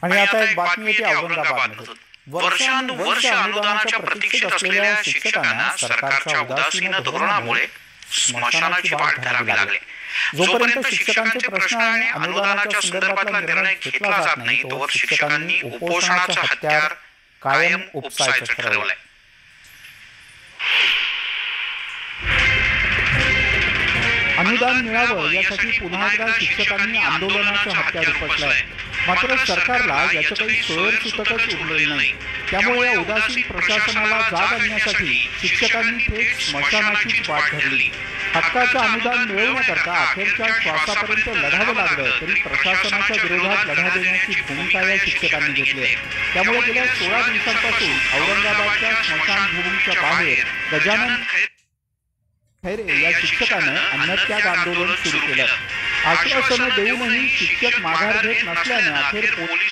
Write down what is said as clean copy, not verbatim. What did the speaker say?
आणि आता एक बातमी येते औरंगाबादमधून। वर्षानुवर्ष अनुदानाच्या प्रतीक्षेत असलेल्या शिक्षकांना सरकारच्या उदासीन धोरणामुळे स्मशानाची वाट धरावी लागली। जोपर्यंत शिक्षकांचे प्रश्न आणि अनुदानाच्या संदर्भातला निर्णय घेतला जात नाही तोवर शिक्षकांनी उपोषणाचं हत्यार कायम उपसायचं ठरवलंय। अनुदान मिळावं यासाठी पुन्हा एकदा शिक्षकांनी आंदोलनाचं हत्यार उपसलंय। मात्र सरकारला याचं काही सोयरसुतकच उरलेलं नाही। त्यामुळे या उदासीन प्रशासनाला जाग आणण्यासाठी शिक्षकांनी थेट स्मशानाचीच वाट धरली। हक्काचं अनुदान मिळवण्याकरता अखेरच्या श्वासापर्यंत लढावं लागलं तरी प्रशासनाच्या विरोधात लढा देण्याची भूमिका या शिक्षकांनी घेतली आहे। त्यामुळे गेल्या 16 दिवसांपासून औरंगाबादच्या स्मशानभूमीच्या बाहेर गजानन खैरे या शिक्षकानं अन्नत्याग आंदोलन सुरू केलं। आश्वासनं देऊनही शिक्षक माघार घेत नसल्यानं अखेर पोलीस